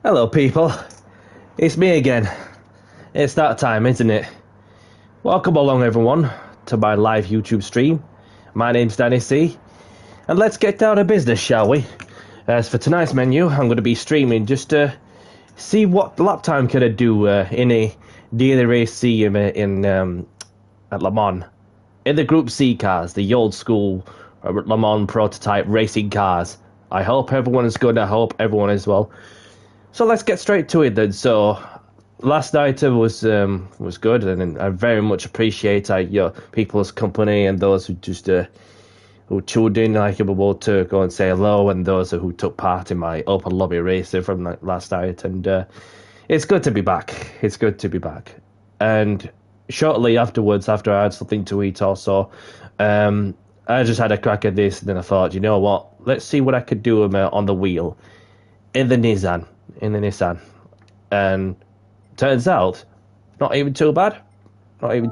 Hello people, it's me again. It's that time, isn't it? Welcome along everyone to my live YouTube stream. My name's Danny C, and let's get down to business, shall we? As for tonight's menu, I'm going to be streaming just to see what lap time can I do in a daily race C at Le Mans. In the Group C cars, the old school Le Mans prototype racing cars. I hope everyone is good, I hope everyone is well. So let's get straight to it then. So last night was good, and I very much appreciate your people's company and those who just who tuned in, like able to go and say hello, and those who took part in my open lobby racing from last night. And it's good to be back. It's good to be back. And shortly afterwards, after I had something to eat, also, I just had a crack at this, and then I thought, you know what? Let's see what I could do on the wheel in the Nissan. And turns out, not even too bad. We're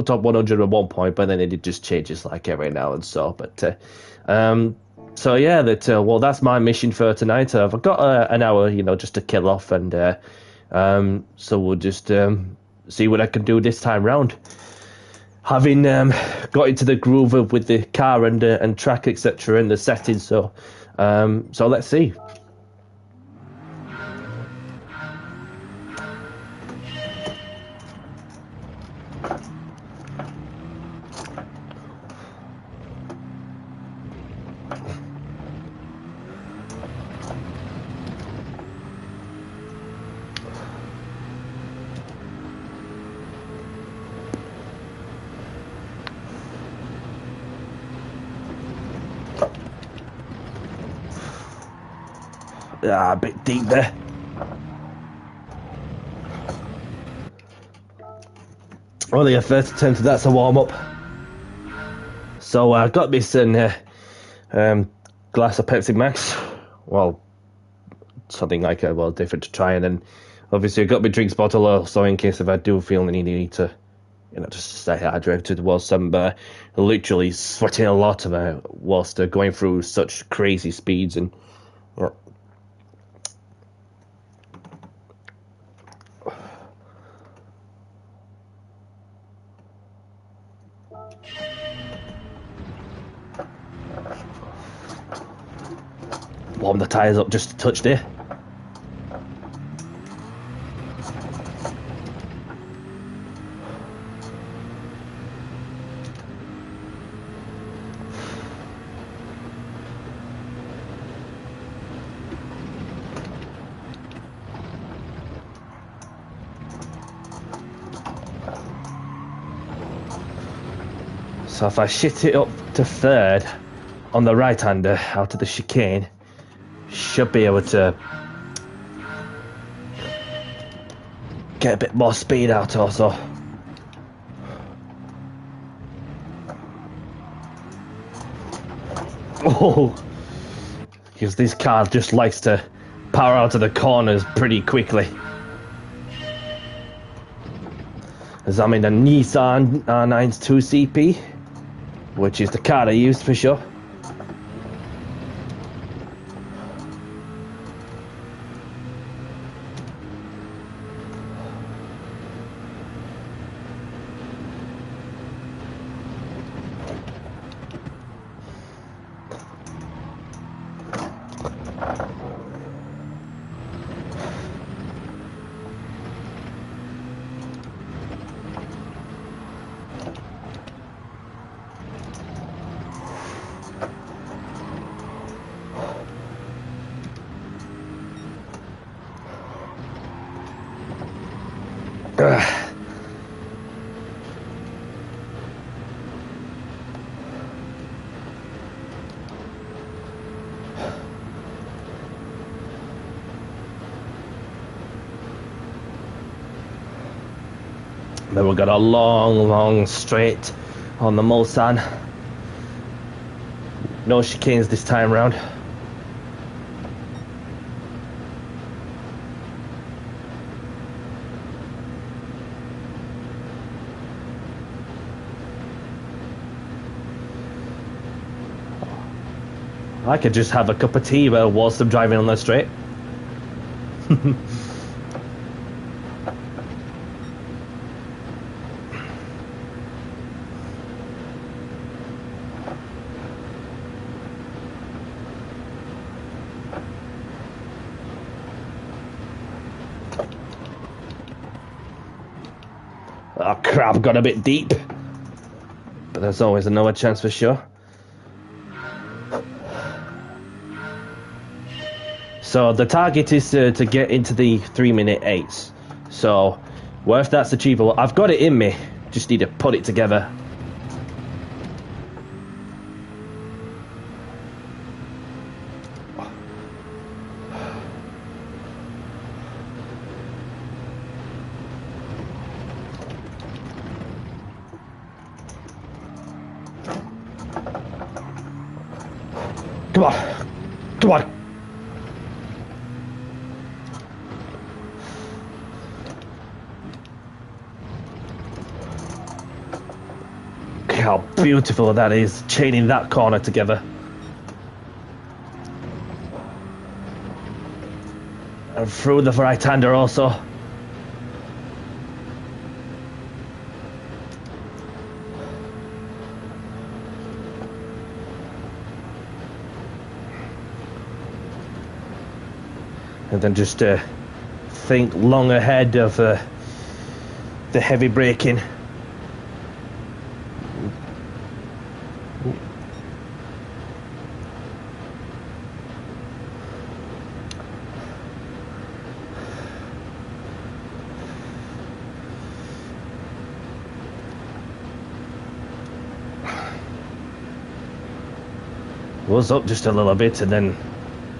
top 100 at one point, but then it just changes like every now and so. But so yeah, well, that's my mission for tonight. I've got an hour, just to kill off, and so we'll just see what I can do this time round. Having got into the groove with the car and track, etc., and the settings, so let's see. A bit deep there. Only a first attempt, that's a warm-up. So I got this glass of Pepsi Max. Well, something like different to try, and then obviously I got my drinks bottle also in case if I do feel any need to, just stay hydrated whilst I'm literally sweating a lot whilst going through such crazy speeds and. Warm the tyres up just a touch there. So if I shit it up to third on the right-hander out of the chicane, should be able to get a bit more speed out also. Oh, because this car just likes to power out of the corners pretty quickly. As I'm in a Nissan R9's 2CP, which is the car I used for sure. Then we've got a long straight on the Mulsanne. No chicanes this time round. I could just have a cup of tea whilst I'm driving on the straight. Oh crap, got a bit deep. But there's always another chance for sure. So the target is to get into the 3-minute 8s. So, well, if that's achievable, I've got it in me. Just need to put it together. Come on. Come on. How beautiful that is, chaining that corner together. And through the right-hander also. And then just think long ahead of the heavy braking. Was up just a little bit and then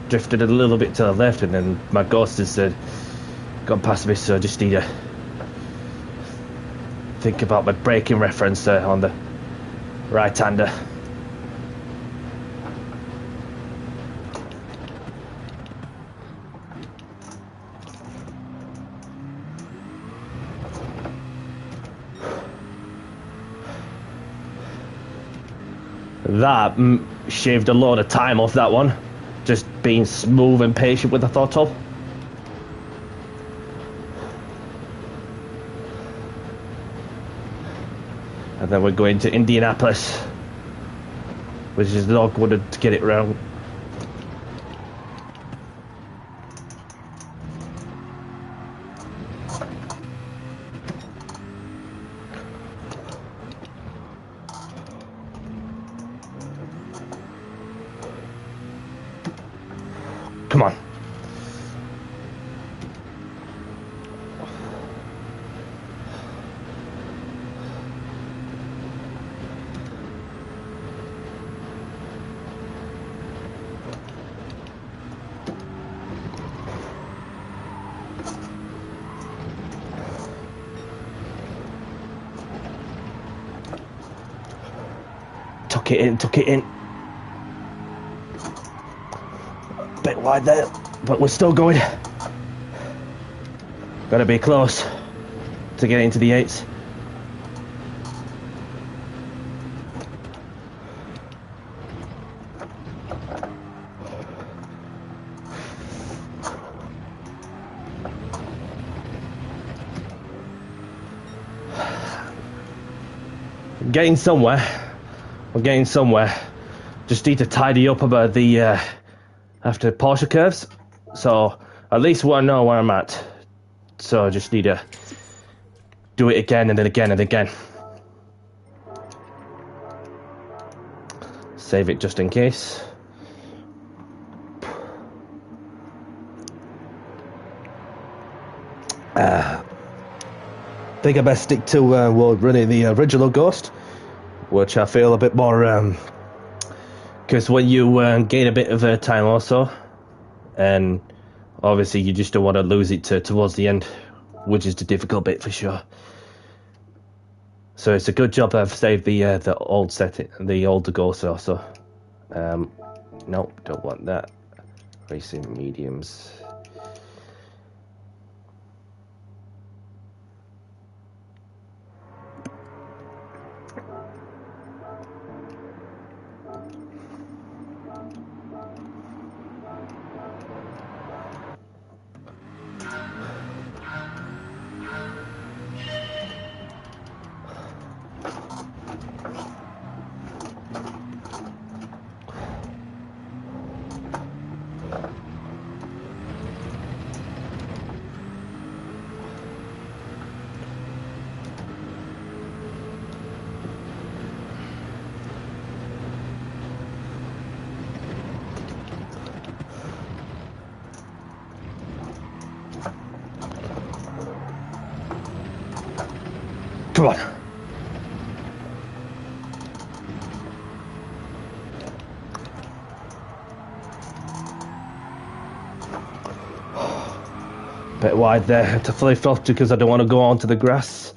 drifted a little bit to the left, and then my ghost has gone past me, so I just need to think about my braking reference on the right-hander. That shaved a lot of time off that one. Just being smooth and patient with the throttle. And then we're going to Indianapolis, which is not good to get it round. Come on. Tuck it in. Bit wide there, but we're still going. Gotta be close to get into the 8s. Getting somewhere. We're getting somewhere. Just need to tidy up about the after Porsche curves, so at least I know where I'm at. So I just need to do it again and then again and again. Save it just in case. I think I best stick to running the original Ghost, which I feel a bit more because when you gain a bit of time also, and obviously you just don't want to lose it towards the end, which is the difficult bit for sure. So it's a good job that I've saved the old setting, the older Ghost also. Nope, don't want that. Racing mediums. Come on. Bit wide there to flip off because I don't want to go onto the grass.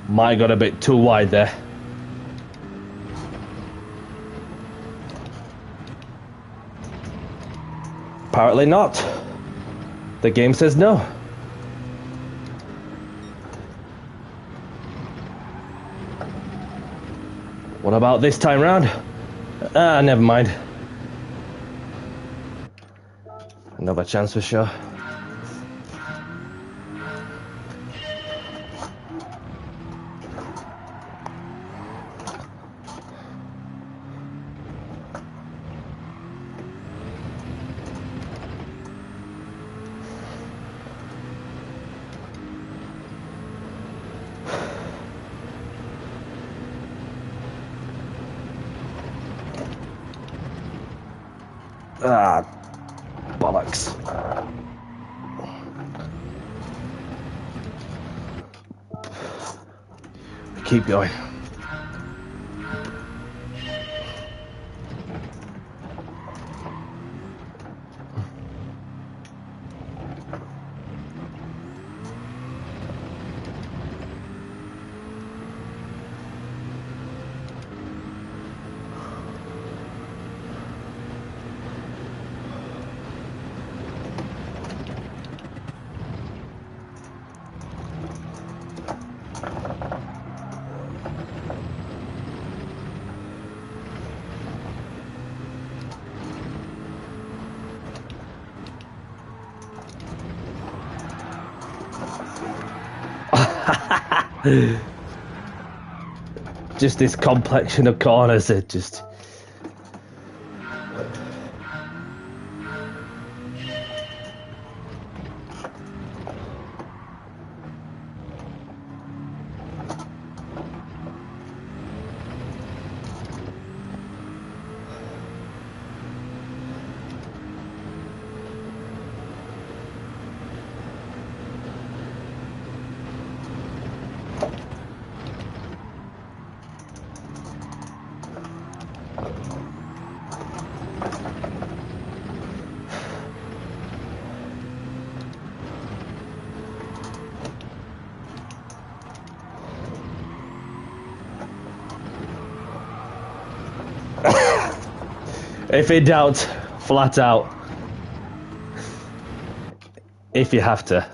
Might have got a bit too wide there. Apparently not. The game says no. What about this time round? Never mind. Another chance for sure. Bollocks. Keep going. Just this complexion of corners, it just... If in doubt, flat out. If you have to.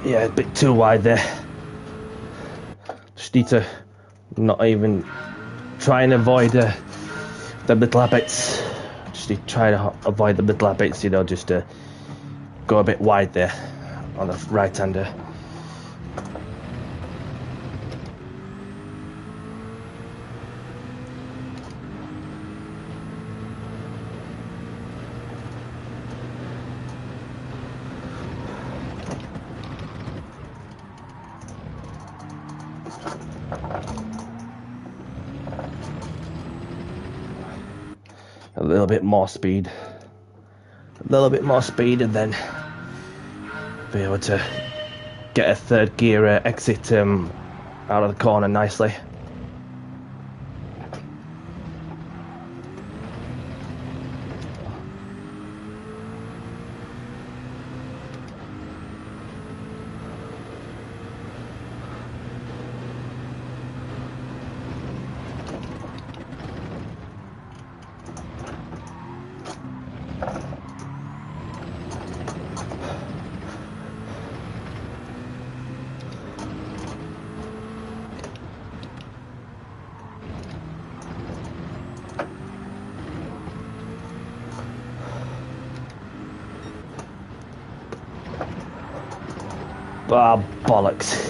Yeah, a bit too wide there. Just need to not even try and avoid the little habits. Just need to try to avoid the middle bits, you know, just to go a bit wide there on the right-hander. A little bit more speed, and then be able to get a third gear exit out of the corner nicely. Ah, bollocks.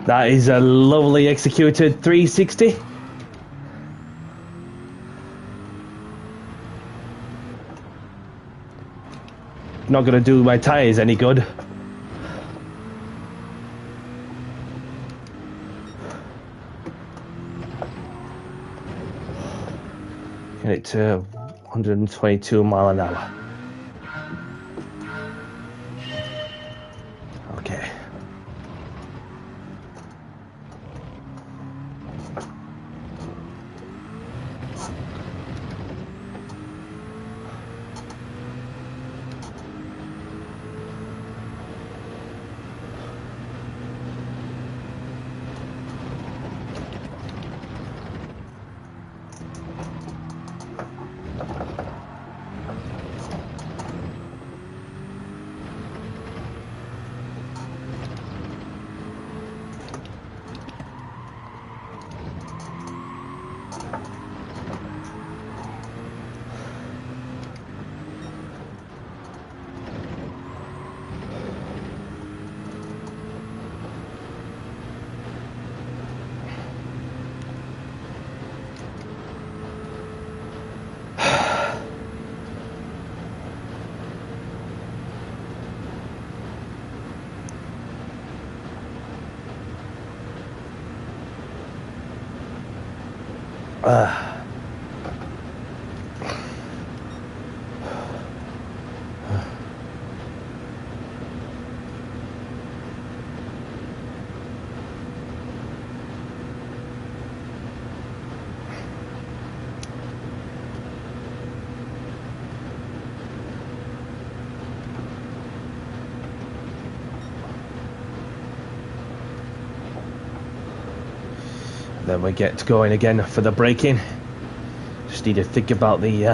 That is a lovely executed 360. Not going to do my tyres any good. Get it to 122 mile an hour. Okay. Then we get going again for the braking. Just need to think about the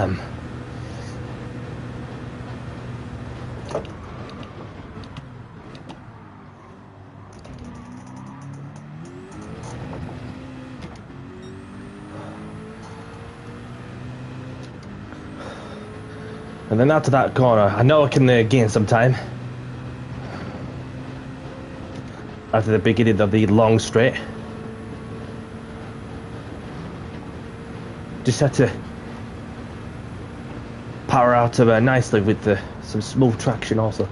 And then out to that corner. I know I can gain some time. After the beginning of the long straight. Just had to power out of nicely with some smooth traction also.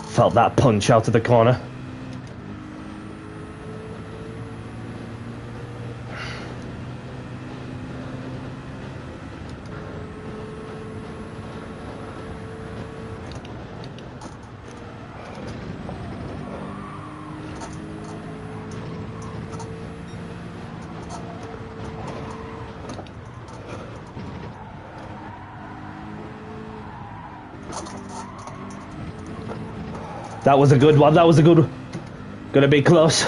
Felt that punch out of the corner. That was a good one. That was a good one. Gonna be close.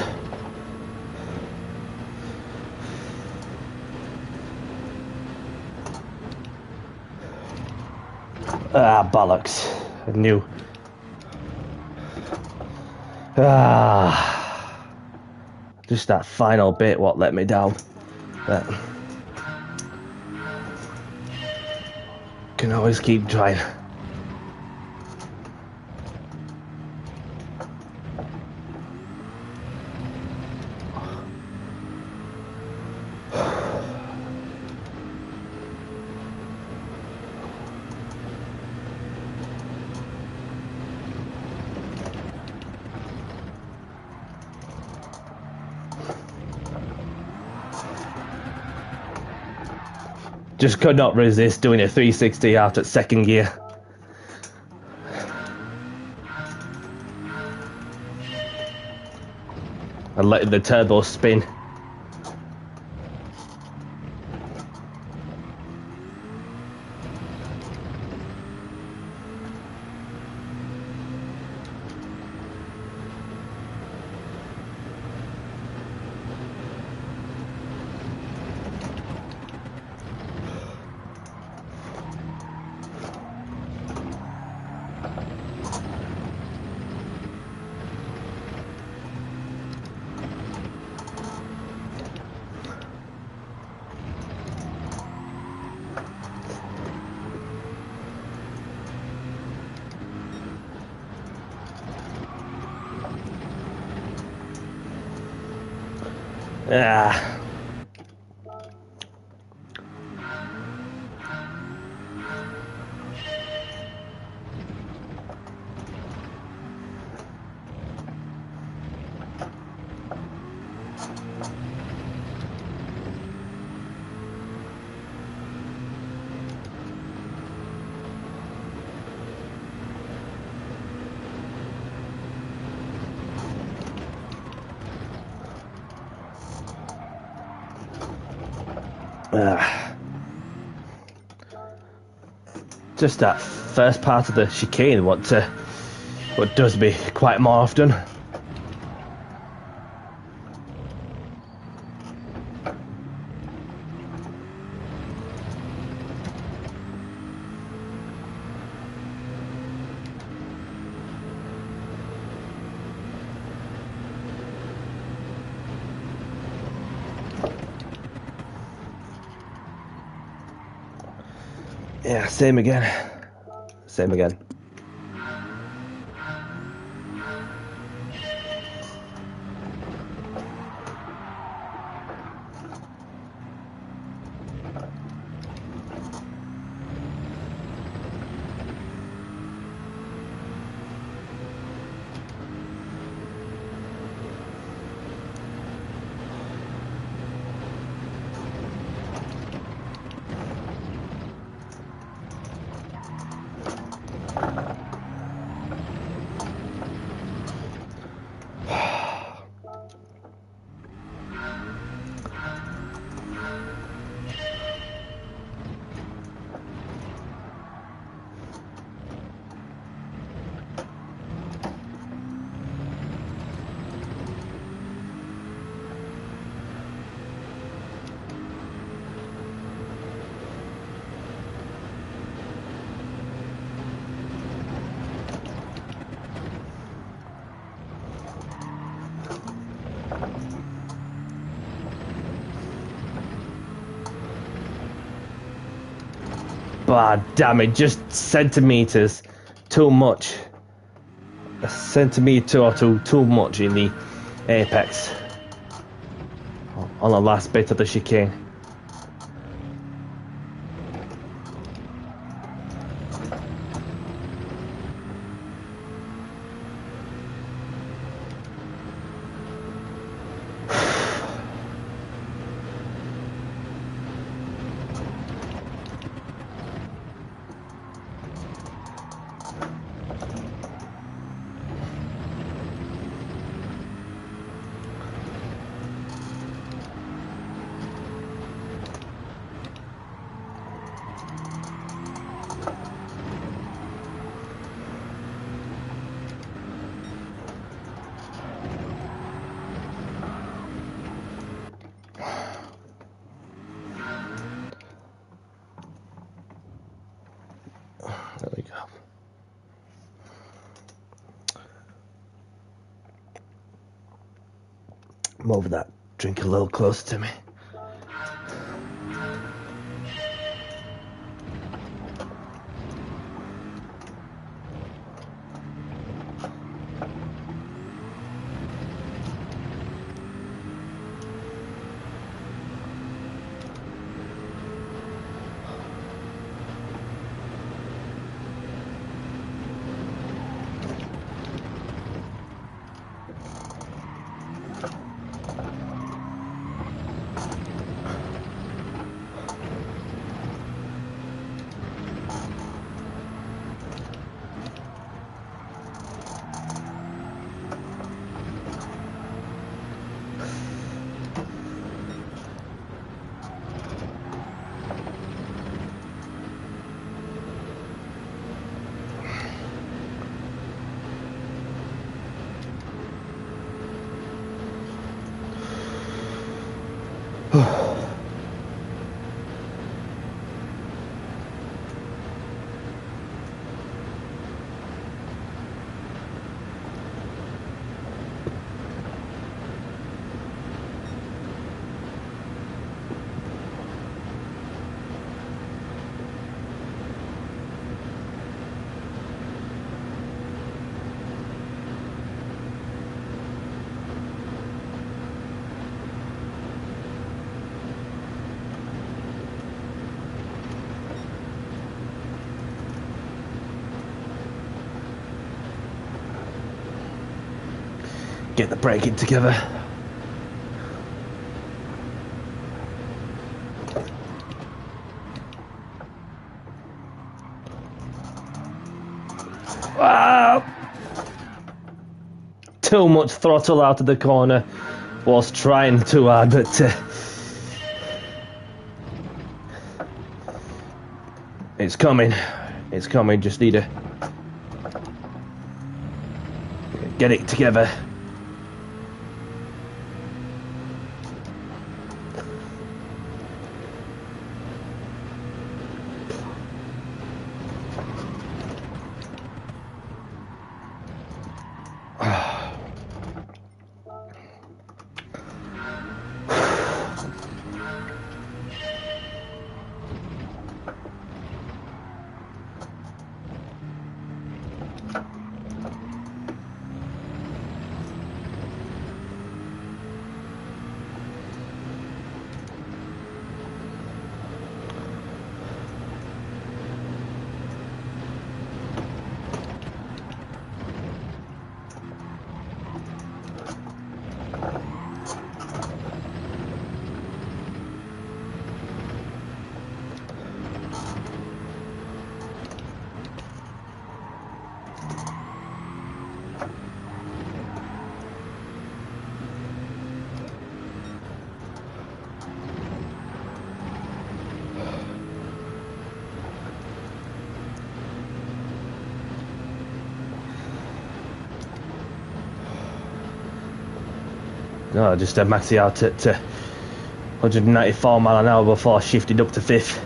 Ah, bollocks. I knew. Ah. Just that final bit what let me down. But can always keep trying. Just could not resist doing a 360 out at second gear. And letting the turbo spin. Ah. Just that first part of the chicane, what does me quite more often. Yeah, same again. Same again. But damn it, just centimeters too much. A centimeter or two too much in the apex. On the last bit of the chicane. There we go. Move that drink a little closer to me. Get the braking together. Ah! Too much throttle out of the corner. Was trying too hard, but it's coming. It's coming. Just need to get it together. No, just maxed it out at 194 mile an hour before shifting up to 5th.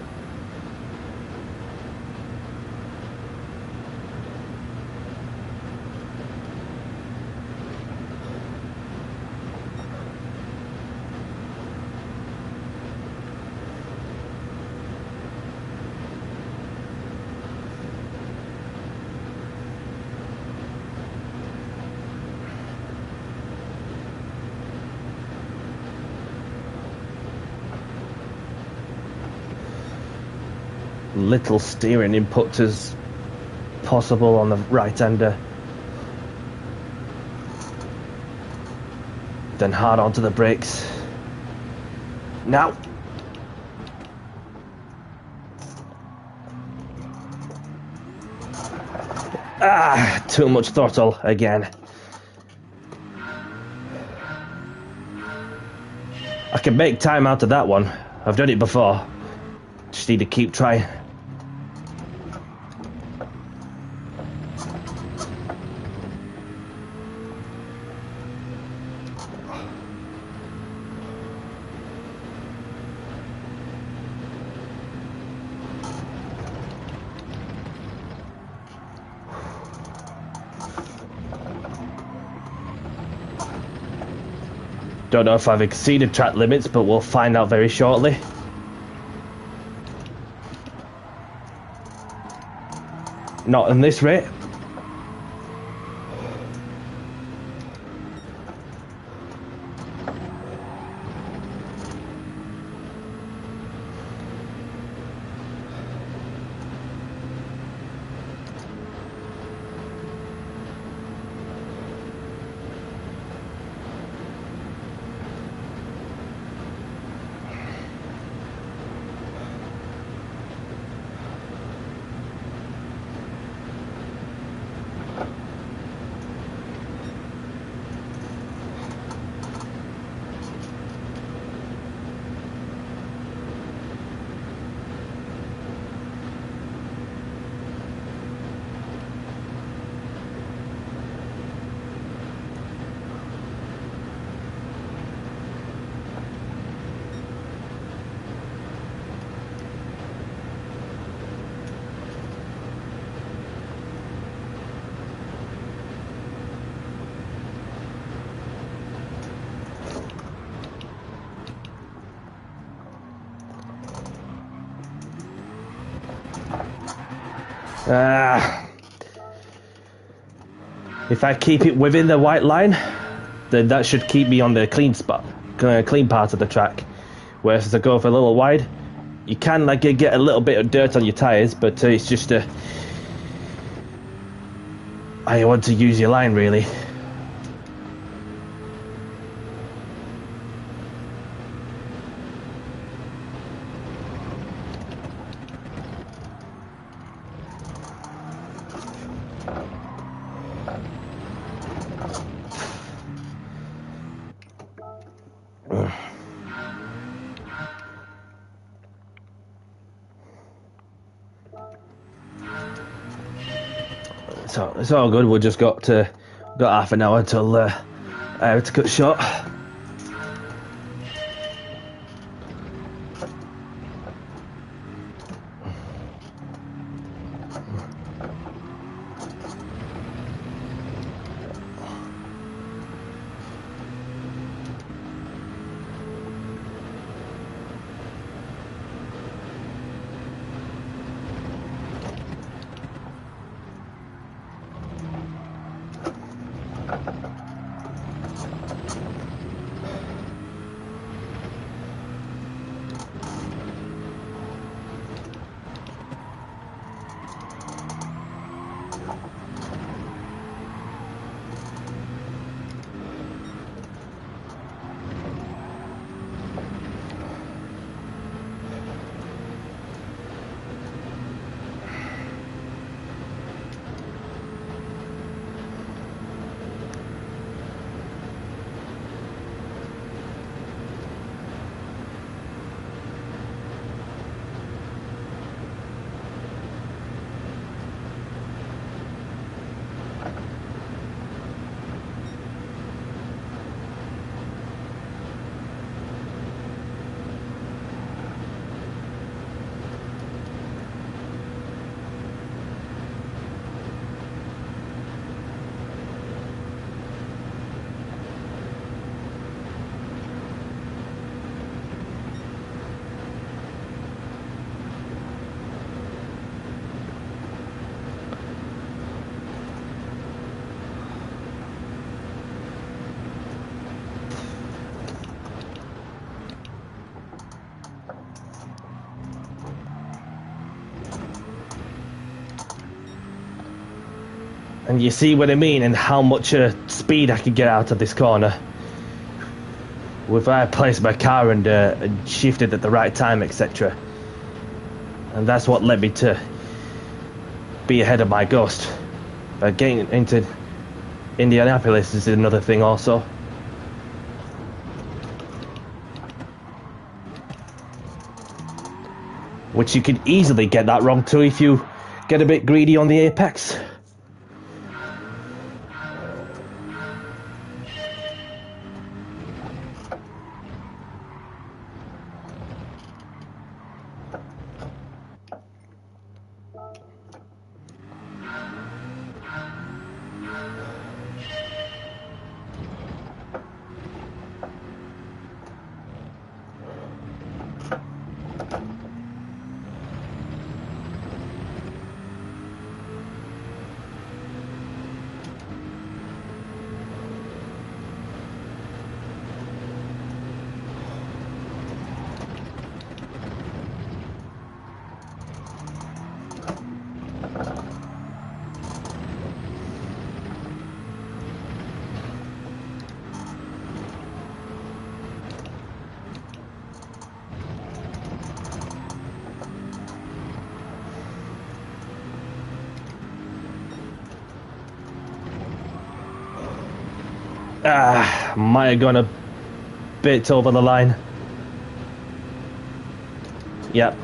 little steering input as possible on the right-hander. Then hard onto the brakes. Now. Too much throttle again. I can make time out of that one. I've done it before. Just need to keep trying. Don't know if I've exceeded track limits, but we'll find out very shortly. Not in this rate. If I keep it within the white line, then that should keep me on the clean spot, clean part of the track. Whereas as I go for a little wide, you can like get a little bit of dirt on your tyres, but it's just how you want to use your line, really. So it's all good. We just got half an hour until I have to cut short. And you see what I mean, and how much speed I could get out of this corner. If I placed my car and shifted at the right time, etc. And that's what led me to be ahead of my Ghost. But getting into Indianapolis is another thing also. Which you could easily get that wrong too if you get a bit greedy on the apex. Might have gone a bit over the line. Yep.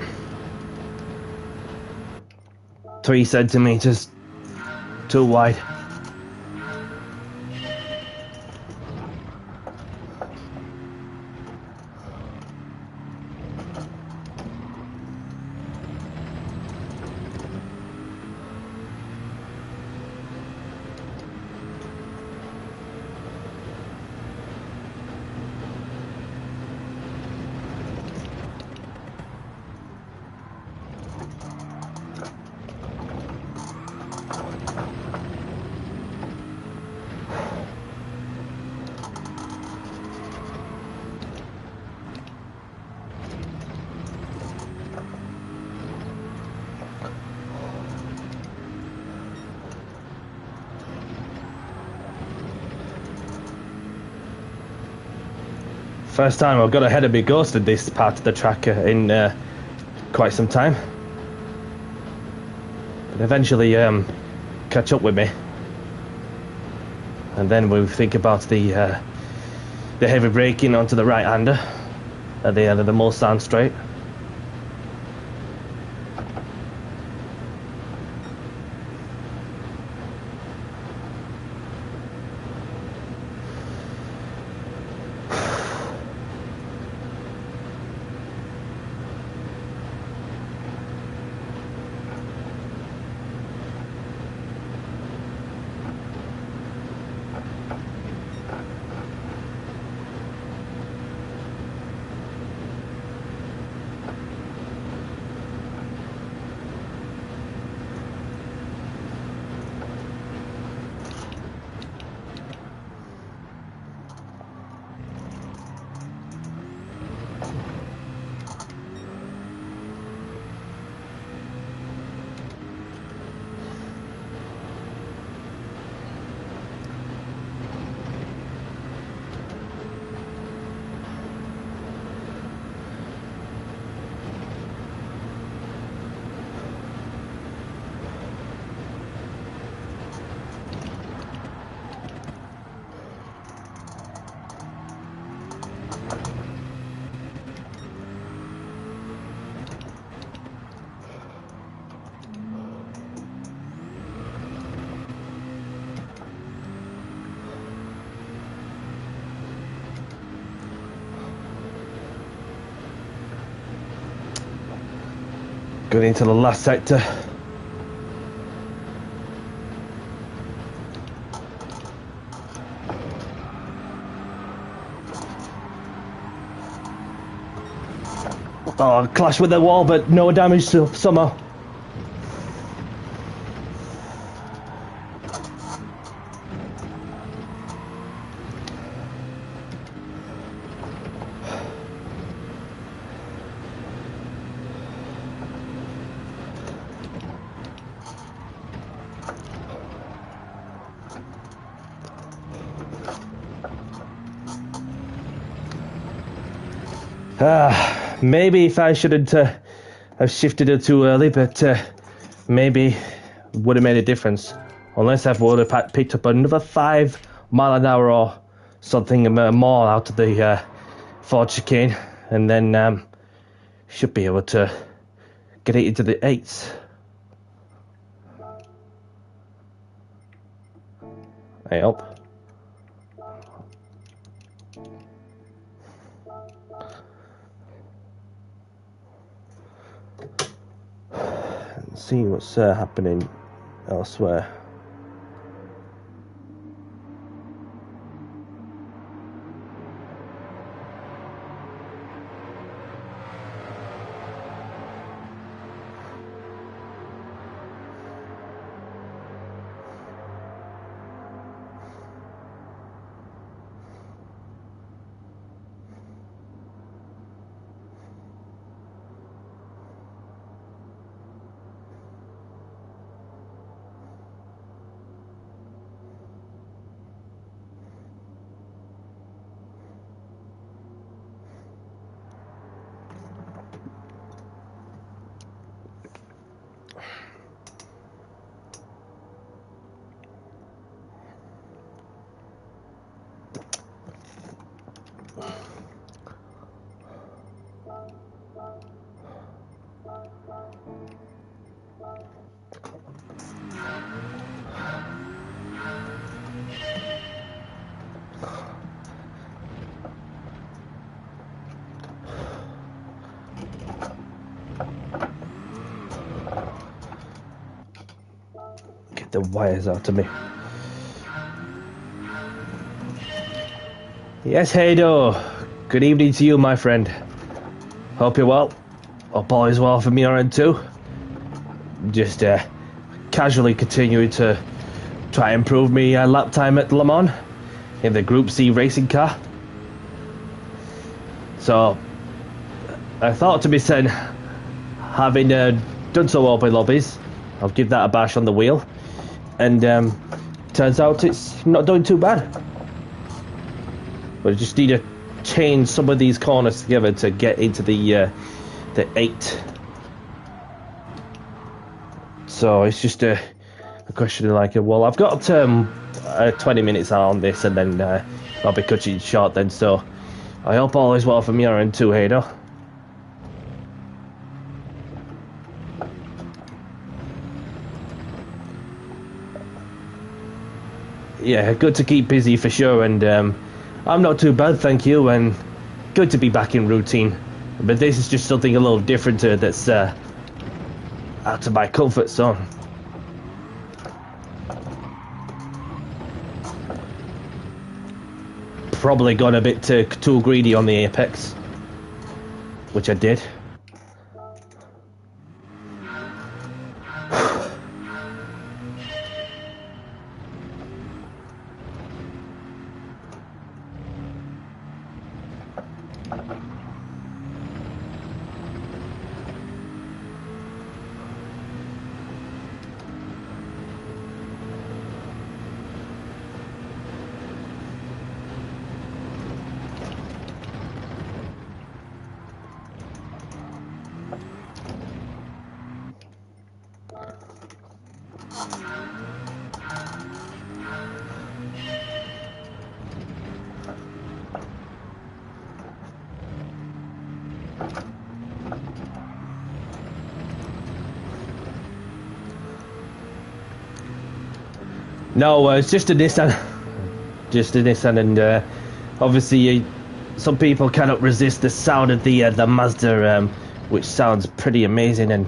3 centimeters too wide. First time I've got ahead of me Ghost at this part of the track in quite some time. But eventually catch up with me. And then we'll think about the heavy braking onto the right-hander at the end of the Mulsanne straight. Going into the last sector. Oh, clash with the wall, but no damage somehow. Maybe if I shouldn't have shifted it too early, but maybe would have made a difference. Unless I would have picked up another 5 mile an hour or something more out of the Ford chicane, and then should be able to get it into the 8s. I hope. Let's see what's happening elsewhere. Get the wires out of me. Yes, Hado. Good evening to you, my friend. Hope you're well. Hope all is well from your end too. Just casually continuing to try and improve me lap time at Le Mans in the Group C racing car. So I thought to be said, having done so well by lobbies, I'll give that a bash on the wheel, and turns out it's not doing too bad. But I just need to change some of these corners together to get into the 8. So it's just a question of like, well, I've got 20 minutes on this, and then I'll be cutting it short then. So I hope all is well from your end too, Hado. Yeah, good to keep busy for sure, and I'm not too bad, thank you, and good to be back in routine. But this is just something a little different that's out of my comfort zone. Probably got a bit too greedy on the apex, which I did. No, it's just a Nissan. Just a Nissan, and obviously some people cannot resist the sound of the Mazda, which sounds pretty amazing. And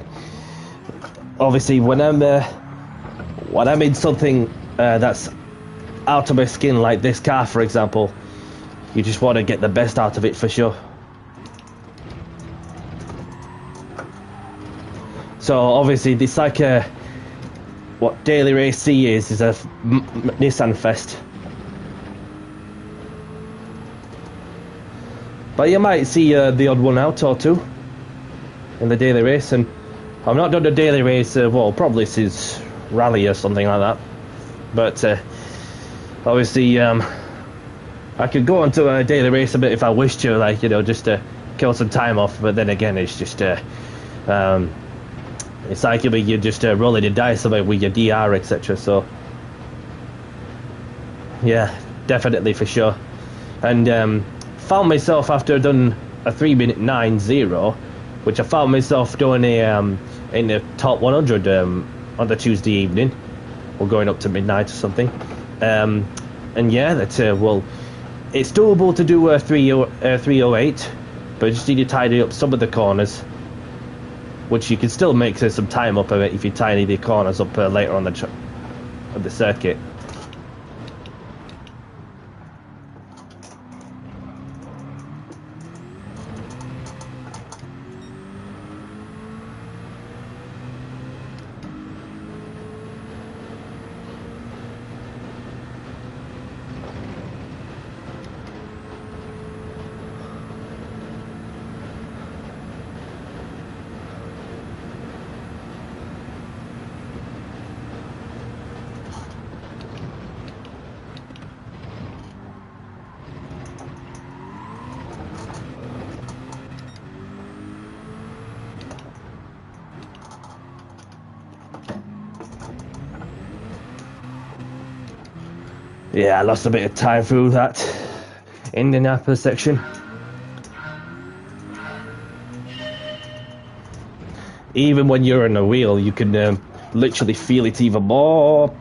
obviously when I'm in something that's out of my skin, like this car for example, you just want to get the best out of it for sure. So obviously it's like what Daily Race C is a Nissan Fest. But you might see the odd one out or two in the Daily Race, and I've not done a Daily Race, well, probably since Rally or something like that. But obviously I could go onto a Daily Race a bit if I wish to, like, you know, just to kill some time off, but then again, it's just it's like you're just rolling the dice with your DR, etc. So yeah, definitely for sure. And found myself after I'd done a 3-minute 9-0, which I found myself doing in the top 100 on the Tuesday evening, or going up to midnight or something. And yeah, that's well, it's doable to do a 308, but you just need to tidy up some of the corners, which you can still make some time up of it if you tidy the corners up later on the circuit. Yeah, I lost a bit of time through that Indianapolis section. Even when you're on a wheel, you can literally feel it even more.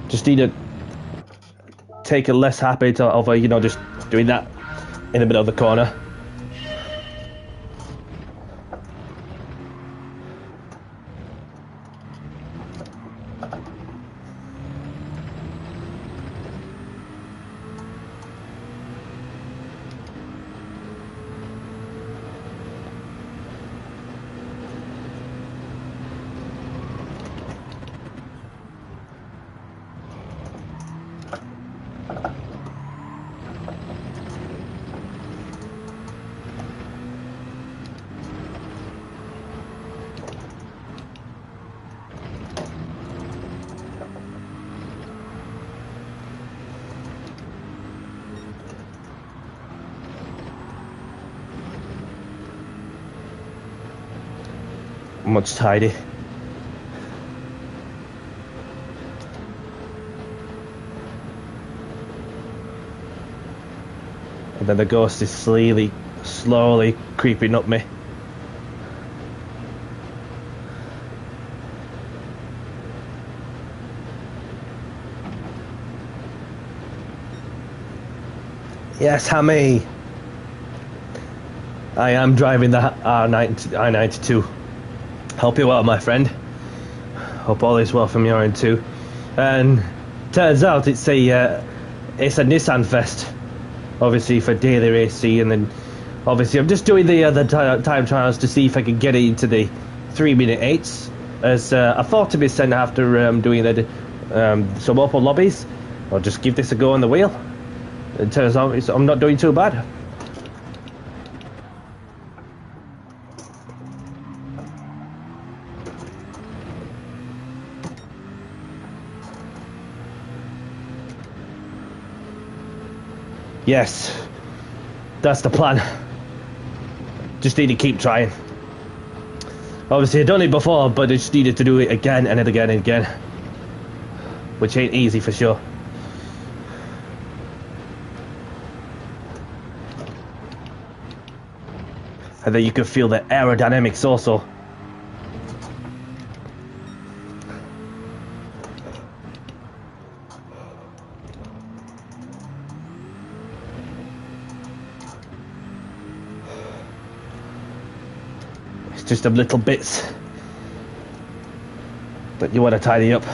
Just need to take a less habit of you know, just doing that in the middle of the corner. Much tidy. And then the ghost is slowly creeping up me. Yes, Hammy. I am driving the I-92. Hope you're well, my friend. Hope all is well from your end too. And turns out it's a Nissan Fest, obviously for daily racing, and then obviously I'm just doing the time trials to see if I can get it into the 3-minute 8s, as I thought to be sent after doing some open lobbies. I'll just give this a go on the wheel. It turns out I'm not doing too bad. Yes, that's the plan. Just need to keep trying. Obviously I've done it before, but I just needed to do it again and again and again, which ain't easy for sure. And then you can feel the aerodynamics also. It's just them little bits that you want to tidy up.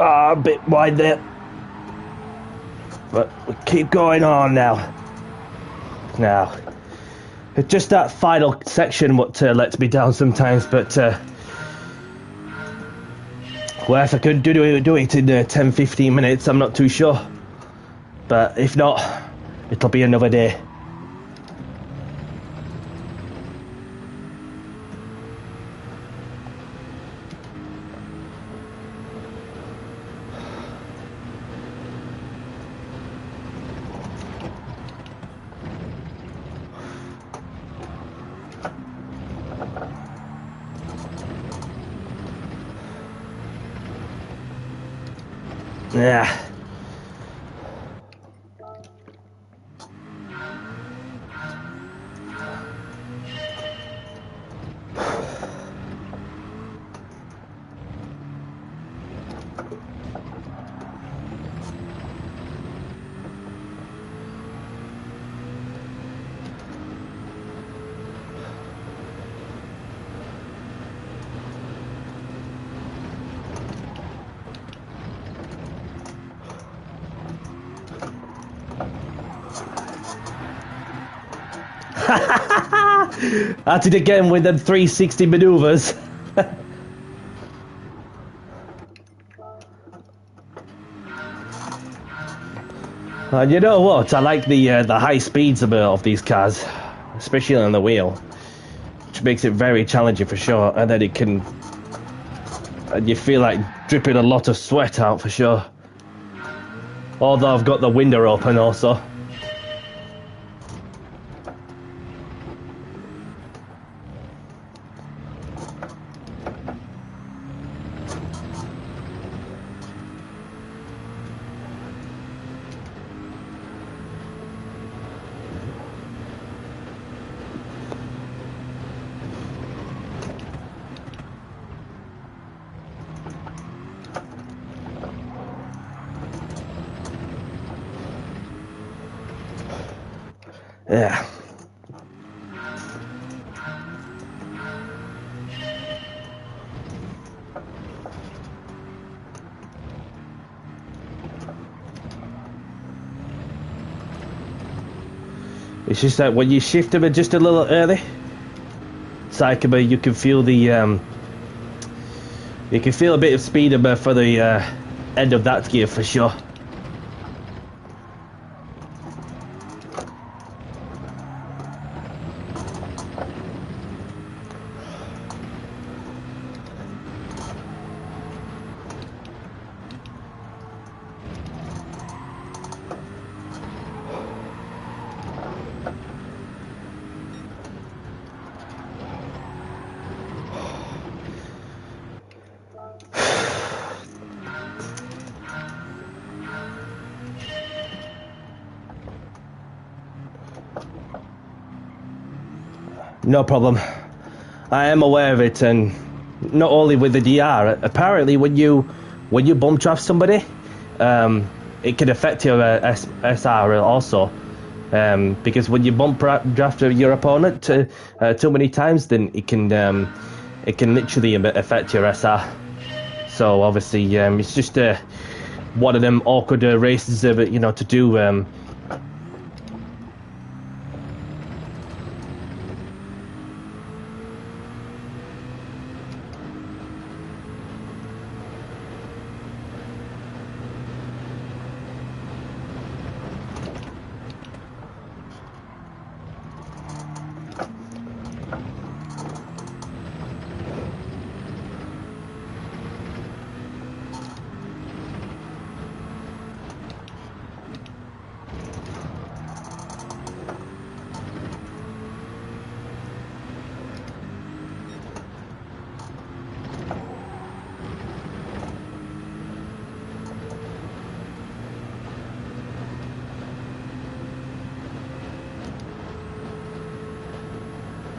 a bit wide there. But we keep going on now. Now, it's just that final section what lets me down sometimes, but well, if I could do it in 10-15 minutes, I'm not too sure. But if not, it'll be another day. Yeah. At it again with them 360 maneuvers. And you know what? I like the high speeds of these cars, especially on the wheel, which makes it very challenging for sure. And then and you feel like dripping a lot of sweat out for sure. Although I've got the window open also. Yeah. It's just that when you shift them just a little early, it's like you can feel the you can feel a bit of speed for the end of that gear for sure. No problem. I am aware of it, and not only with the DR. Apparently, when you bump draft somebody, it can affect your SR also. Because when you bump draft your opponent too many times, then it can literally affect your SR. So obviously, it's just one of them awkward races, to do.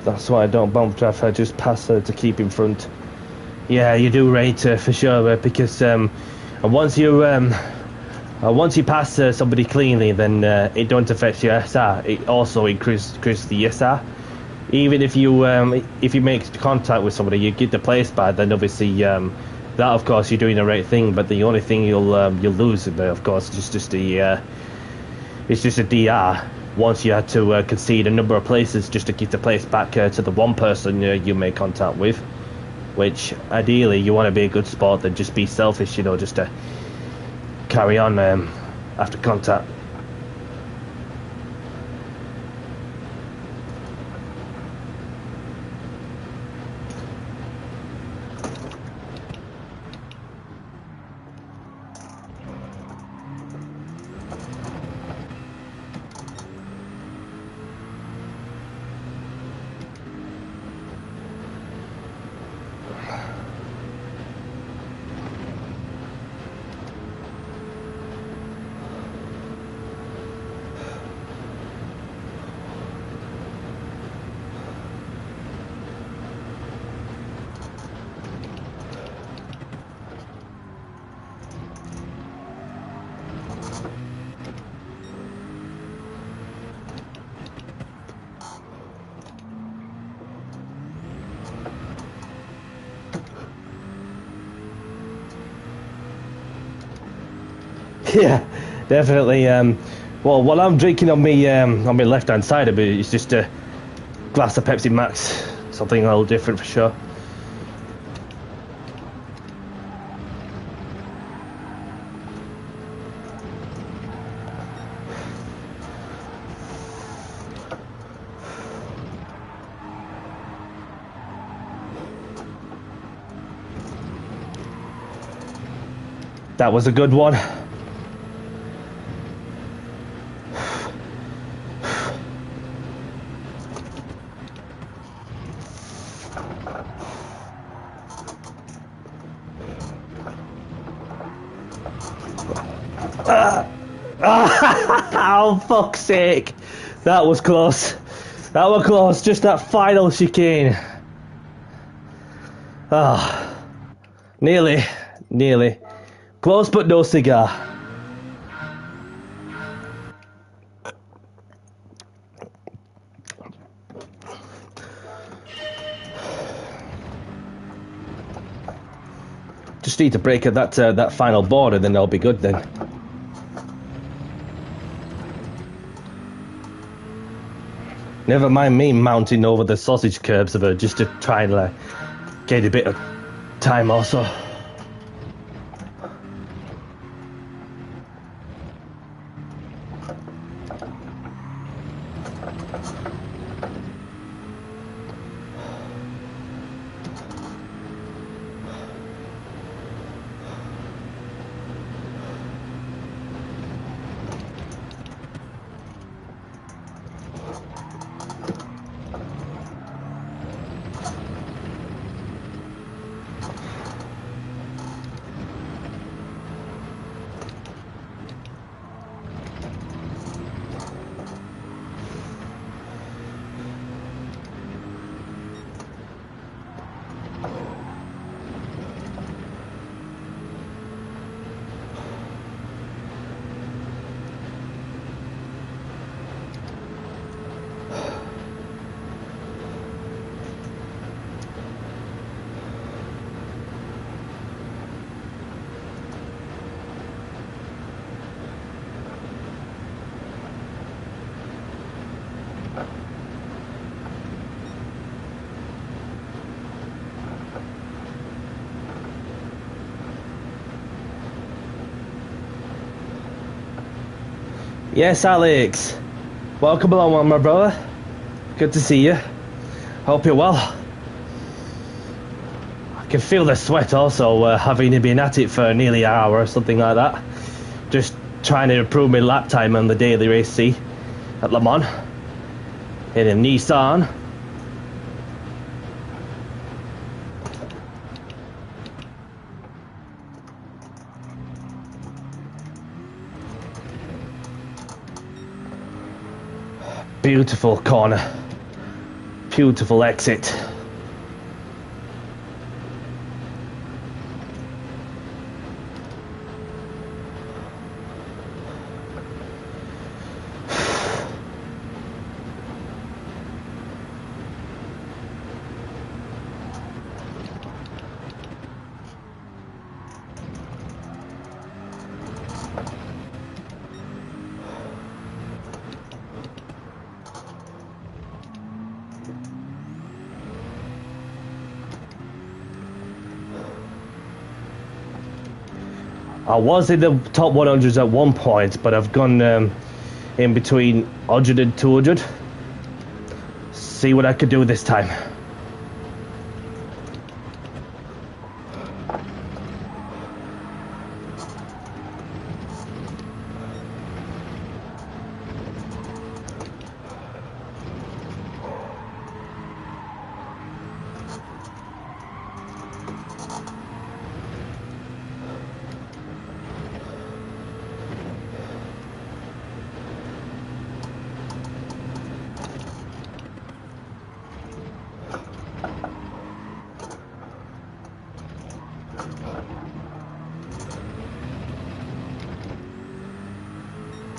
That's why I don't bump draft. I just pass her to keep in front. Yeah, you do rate for sure, because once you pass somebody cleanly, then it don't affect your SR. It also increases the SR. Even if you make contact with somebody, you get the place by, then obviously that of course you're doing the right thing. But the only thing you'll lose, of course, is just it's just a DR. Once you had to concede a number of places just to give the place back to the one person you made contact with, which ideally you want to be a good sport than just be selfish, just to carry on after contact. Yeah, definitely. Well, what I'm drinking on my left-hand side of it is just a glass of Pepsi Max, something a little different for sure. That was a good one. Oh, fuck's sake. That was close. That was close. Just that final chicane. Ah, nearly. Close but no cigar. Just need to break that final board and then they'll be good then. Never mind me mounting over the sausage curbs of her just to try and get a bit of time also. Yes, Alex. Welcome along, my brother. Good to see you. Hope you're well. I can feel the sweat also, having been at it for nearly an hour or something like that. Just trying to improve my lap time on the daily race C at Le Mans in a Nissan. Beautiful corner. Beautiful exit. I was in the top 100s at one point, but I've gone in between 100 and 200. See what I could do this time.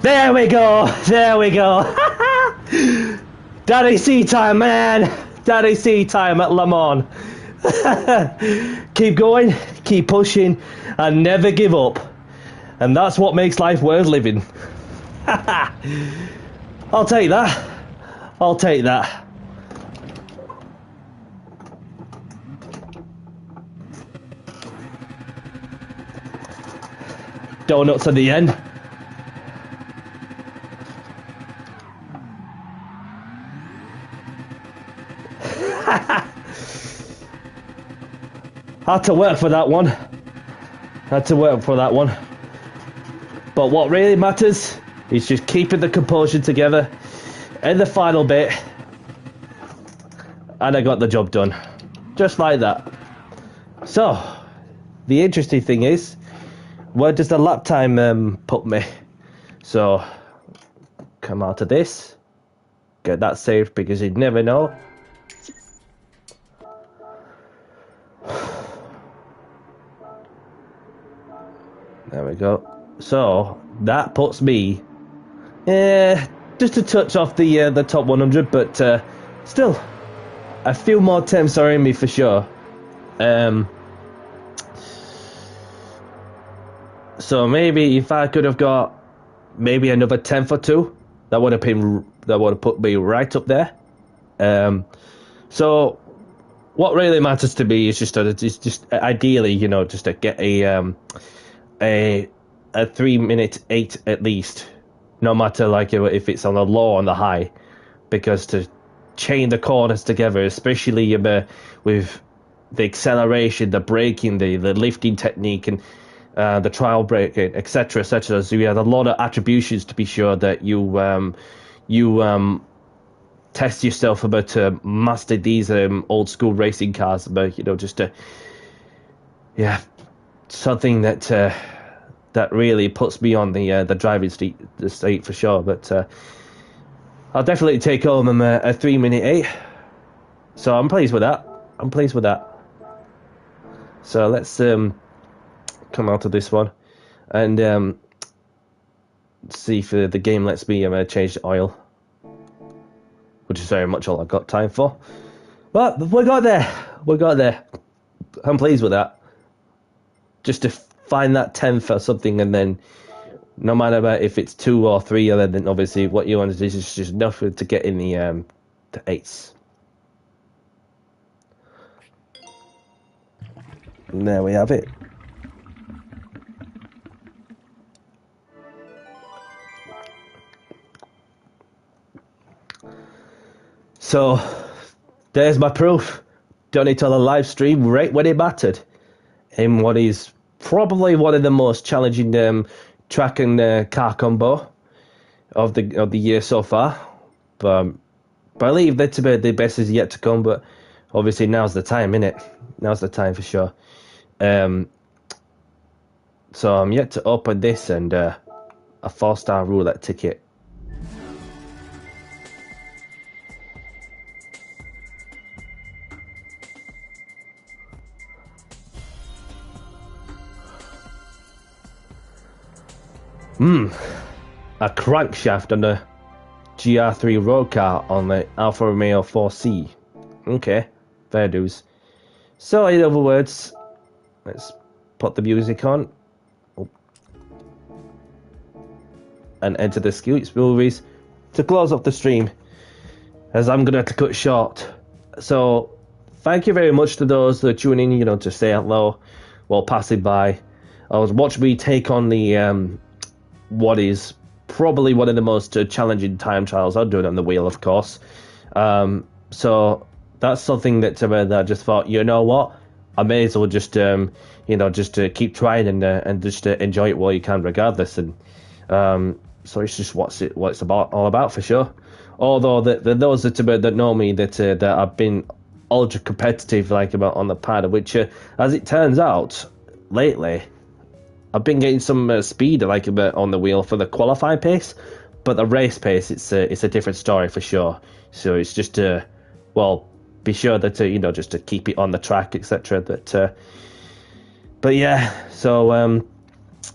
There we go! There we go! Daddy C time, man! Daddy C time at Le Mans. Keep going, keep pushing, and never give up. And that's what makes life worth living. I'll take that. I'll take that. Donuts at the end. Had to work for that one. Had to work for that one. But what really matters is just keeping the composure together in the final bit. And I got the job done. Just like that. So, the interesting thing is, where does the lap time put me? So, come out of this. Get that saved because you never know. There we go. So that puts me just a touch off the top 100, but still a few more attempts are in me for sure. So maybe if I could have got maybe another 10th or two, that would have put me right up there. So what really matters to me is just ideally, you know, just to get a 3-minute 8 at least, no matter like if it's on the low or on the high, because to chain the corners together, especially with the acceleration, the braking, the lifting technique, and the trial braking, etc., etc. So you have a lot of attributions to be sure that you test yourself about to master these old school racing cars, but you know, just to something that really puts me on the driving state for sure. But I'll definitely take home a 3-minute 8. So I'm pleased with that. I'm pleased with that. So let's come out of this one and see if the game lets me change the oil, which is very much all I've got time for. But we got there. We got there. I'm pleased with that. Just to find that 10th or something, and then no matter if it's 2 or 3, and then obviously what you want to do is just enough to get in the 8s. And there we have it. So there's my proof. Done it on a live stream right when it mattered, in what is probably one of the most challenging track and car combo of the year so far. But believe that the best is yet to come. But obviously now's the time, innit? Now's the time for sure. So I'm yet to open this and a 4-star roulette ticket. A crankshaft on the GR3 road car on the Alfa Romeo 4C. Okay, fair dues. So in other words, let's put the music on and enter the Scoots movies to close up the stream, as I'm gonna have to cut short. So thank you very much to those that are tuning in, you know, to say hello while passing by. I was watching me take on the what is probably one of the most challenging time trials I'm doing on the wheel, of course. So that's something that I just thought, you know what, I may as well just just keep trying and just enjoy it while you can, regardless. And so it's just what it's all about, for sure. Although those that know me that I've been ultra competitive, like, about on the pad, which as it turns out lately, I've been getting some speed, like, on the wheel for the qualifying pace, but the race pace, it's a different story for sure. So it's just be sure that just to keep it on the track, etc. But yeah, so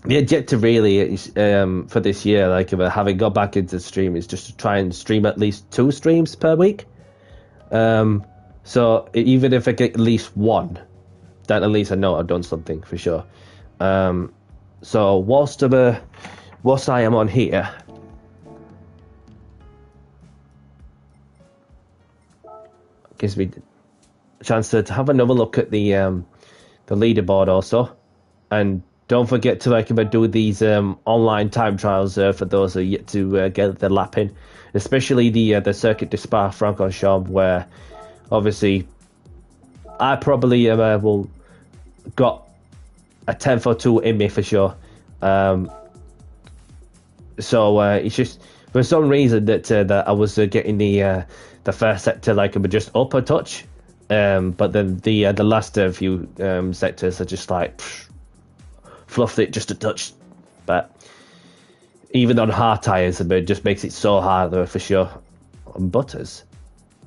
the objective really is, for this year, like, having got back into the stream, is just to try and stream at least 2 streams per week. So even if I get at least 1, then at least I know I've done something for sure. So whilst I am on here, gives me a chance to have another look at the leaderboard also, and don't forget to do these online time trials for those who are yet to get the lap in, especially the Circuit de Spa-Francorchamps, where obviously I probably will got a 10th or 2 in me for sure. So it's just for some reason that I was getting the first sector just up a touch, but then the last few sectors are just like fluffed it just a touch. But even on hard tires, it just makes it so hard for sure. And Butters,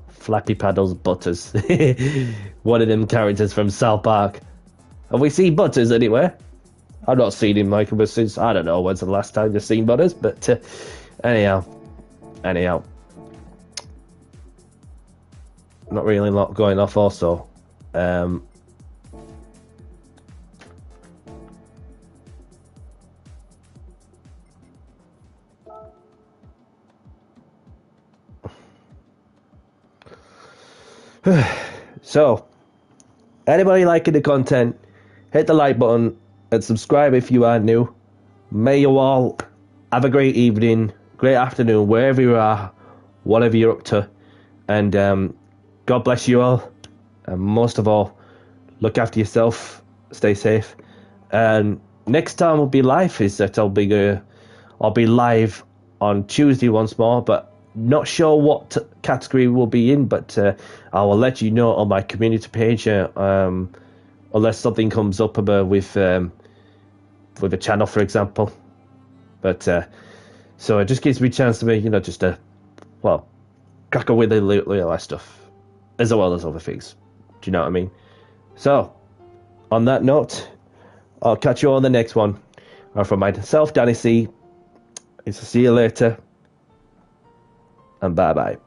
Flappy Paddles Butters, one of them characters from South Park. Have we seen Butters anywhere? I've not seen him since, I don't know when's the last time you've seen Butters, but anyhow, not really a lot going off also. So, anybody liking the content, hit the like button and subscribe if you are new. May you all have a great evening, great afternoon, wherever you are, whatever you're up to. And God bless you all. And most of all, look after yourself, stay safe. And next time we'll be live is that I'll be live on Tuesday once more, but not sure what category we'll be in, but I will let you know on my community page, unless something comes up with a channel, for example. But so it just gives me a chance to just crack on with the little stuff, as well as other things. Do you know what I mean? So, on that note, I'll catch you on the next one. From myself, Danny C, it's a see you later, and bye-bye.